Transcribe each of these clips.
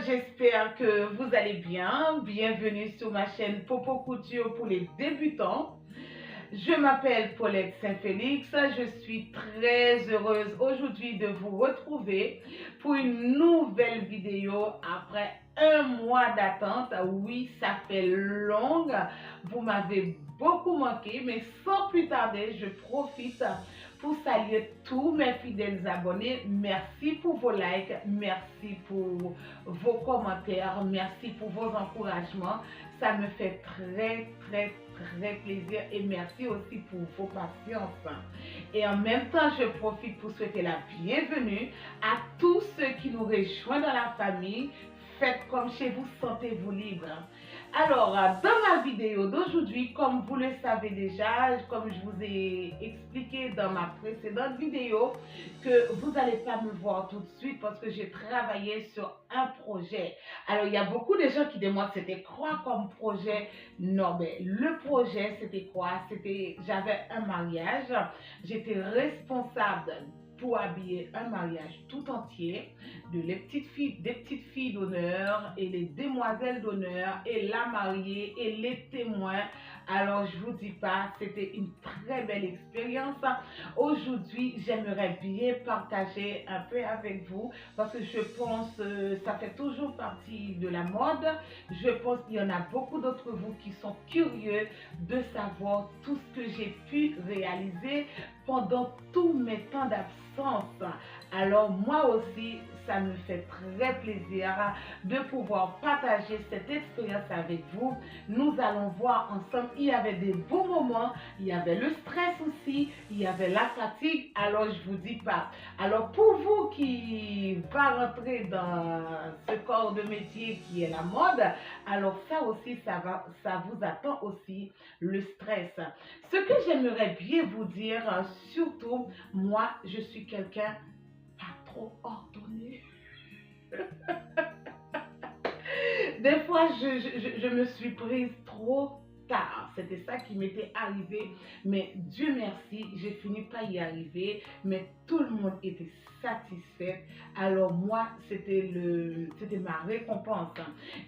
j'espère que vous allez bien. Bienvenue sur ma chaîne Popo Couture pour les débutants. Je m'appelle Paulette Saint-Félix. Je suis très heureuse aujourd'hui de vous retrouver pour une nouvelle vidéo après un mois d'attente. Oui, ça fait long. Vous m'avez beaucoup manqué, mais sans plus tarder, je profite pour saluer tous mes fidèles abonnés. Merci pour vos likes, merci pour vos commentaires, merci pour vos encouragements. Ça me fait très plaisir et merci aussi pour vos patiences. Et en même temps, je profite pour souhaiter la bienvenue à tous ceux qui nous rejoignent dans la famille. Faites comme chez vous, sentez-vous libre. Alors, dans ma vidéo d'aujourd'hui, comme vous le savez déjà, comme je vous ai expliqué dans ma précédente vidéo, que vous n'allez pas me voir tout de suite parce que j'ai travaillé sur un projet. Alors, il y a beaucoup de gens qui demandent c'était quoi comme projet. Non, mais le projet, c'était quoi? J'avais un mariage, j'étais responsable pour habiller un mariage tout entier, des petites filles d'honneur et les demoiselles d'honneur et la mariée et les témoins. Alors je vous dis pas, c'était une très belle expérience. Aujourd'hui, j'aimerais bien partager un peu avec vous parce que je pense ça fait toujours partie de la mode. Je pense qu'il y en a beaucoup d'entre vous qui sont curieux de savoir tout ce que j'ai pu réaliser pendant tous mes temps d'absence. Alors moi aussi, ça me fait très plaisir de pouvoir partager cette expérience avec vous. Nous allons voir ensemble, il y avait des beaux moments, il y avait le stress aussi, il y avait la fatigue, alors je vous dis pas. Alors pour vous qui va rentrer dans ce corps de métier qui est la mode, alors ça aussi, ça vous attend aussi, le stress. Ce que j'aimerais bien vous dire, surtout, moi, je suis quelqu'un pas trop ordonné. Des fois, je me suis prise trop tard. C'était ça qui m'était arrivé. Mais Dieu merci, j'ai fini par y arriver. Mais tout le monde était satisfait. Alors moi, c'était ma récompense.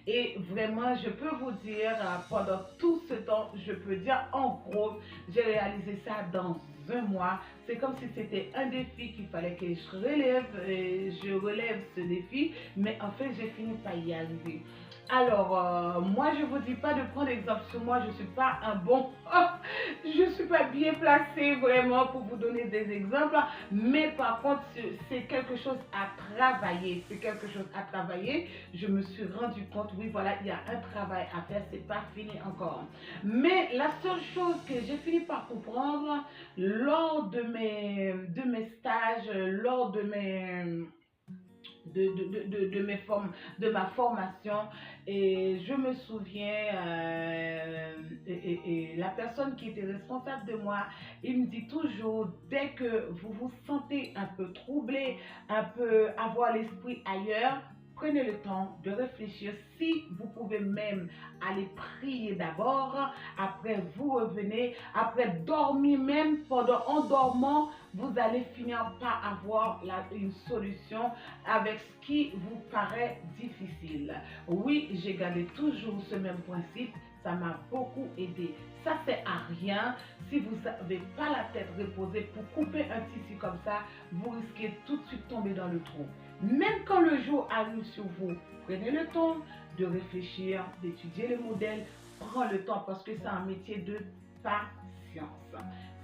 Et vraiment, je peux vous dire, pendant tout ce temps, je peux dire en gros, j'ai réalisé ça dans un mois. C'est comme si c'était un défi qu'il fallait que je relève ce défi. Mais en fait, j'ai fini par y arriver. Alors, moi, je ne vous dis pas de prendre exemple sur moi, je ne suis pas un bon... je ne suis pas bien placée vraiment pour vous donner des exemples, mais par contre, c'est quelque chose à travailler. C'est quelque chose à travailler. Je me suis rendu compte, oui, voilà, il y a un travail à faire, c'est pas fini encore. Mais la seule chose que j'ai fini par comprendre lors de mes stages, lors de ma formation, et je me souviens, et la personne qui était responsable de moi, il me dit toujours, dès que vous vous sentez un peu troublé, un peu avoir l'esprit ailleurs, prenez le temps de réfléchir. Si vous pouvez même aller prier d'abord, après vous revenez, après dormir même, en dormant, vous allez finir par avoir une solution avec ce qui vous paraît difficile. Oui, j'ai gardé toujours ce même principe. Ça m'a beaucoup aidé. Ça sert à rien. Si vous n'avez pas la tête reposée pour couper un tissu comme ça, vous risquez tout de suite de tomber dans le trou. Même quand le jour arrive sur vous, prenez le temps de réfléchir, d'étudier le modèle. Prends le temps parce que c'est un métier de patience.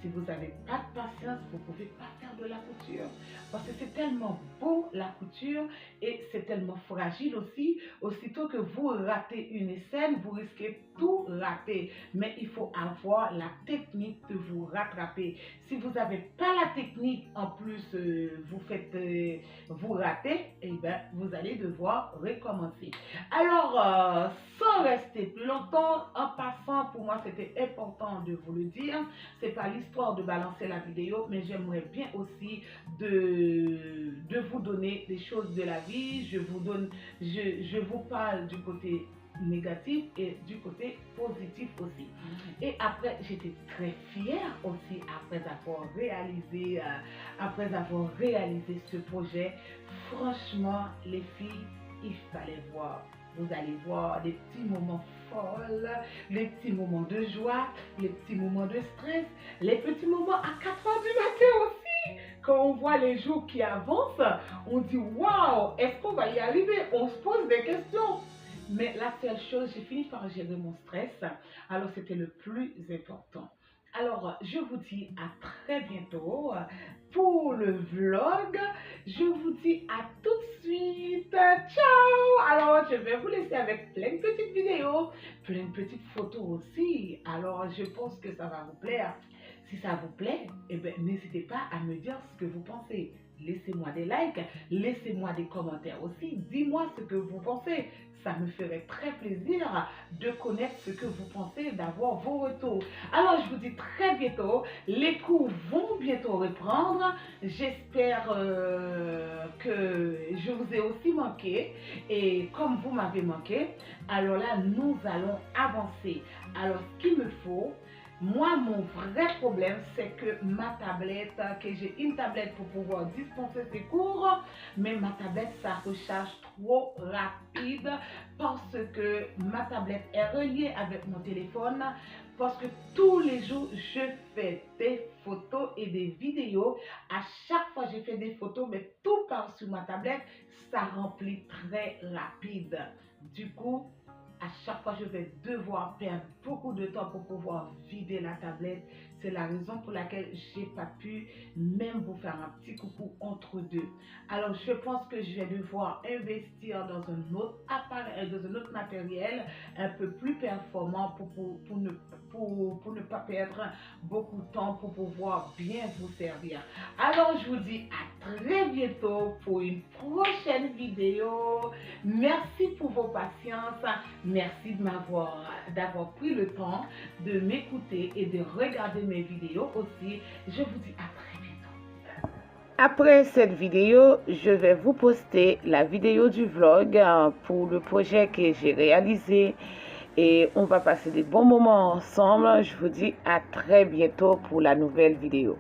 Si vous n'avez pas de patience, vous ne pouvez pas faire de la couture. Parce que c'est tellement beau la couture et c'est tellement fragile aussi. Aussitôt que vous ratez une scène, vous risquez tout rater. Mais il faut avoir la technique de vous rattraper. Si vous n'avez pas la technique, en plus vous ratez, et bien vous allez devoir recommencer. Alors, sans rester plus longtemps, en passant, pour moi c'était important de vous le dire. C'est pas l'histoire de balancer la vidéo, mais j'aimerais bien aussi de vous donner des choses de la vie. Je vous parle du côté négatif et du côté positif aussi. Et après, j'étais très fière aussi après avoir réalisé ce projet. Franchement, les filles, vous allez voir des petits moments folles, les petits moments de joie, les petits moments de stress, les petits moments à 4 heures du matin aussi. Quand on voit les jours qui avancent, on dit waouh, est-ce qu'on va y arriver? On se pose des questions. Mais la seule chose, j'ai fini par gérer mon stress. Alors, c'était le plus important. Alors, je vous dis à très bientôt pour le vlog. Je vous dis à tout de suite. Ciao! Alors, je vais vous laisser avec plein de petites vidéos, plein de petites photos aussi. Alors, je pense que ça va vous plaire. Si ça vous plaît, eh bien, n'hésitez pas à me dire ce que vous pensez. Laissez-moi des likes, laissez-moi des commentaires aussi. Dis-moi ce que vous pensez. Ça me ferait très plaisir de connaître ce que vous pensez, d'avoir vos retours. Alors, je vous dis très bientôt. Les cours vont bientôt reprendre. J'espère que je vous ai aussi manqué. Et comme vous m'avez manqué, alors là, nous allons avancer. Alors, ce qu'il me faut... Moi, mon vrai problème, c'est que ma tablette, que j'ai une tablette pour pouvoir dispenser ces cours, mais ma tablette, ça recharge trop rapide parce que ma tablette est reliée avec mon téléphone, parce que tous les jours, je fais des photos et des vidéos. À chaque fois, je fais des photos, mais tout part sur ma tablette, ça remplit très rapide. Du coup, à chaque fois, je vais devoir perdre beaucoup de temps pour pouvoir vider la tablette. C'est la raison pour laquelle je n'ai pas pu même vous faire un petit coucou entre deux. Alors, je pense que je vais devoir investir dans un autre appareil, dans un autre matériel un peu plus performant pour ne pas perdre beaucoup de temps pour pouvoir bien vous servir. Alors, je vous dis à très bientôt pour une prochaine vidéo. Merci pour vos patiences. Merci d'avoir pris le temps de m'écouter et de regarder mes vidéos aussi. Je vous dis à très bientôt. Après cette vidéo, je vais vous poster la vidéo du vlog pour le projet que j'ai réalisé. Et on va passer des bons moments ensemble. Je vous dis à très bientôt pour la nouvelle vidéo.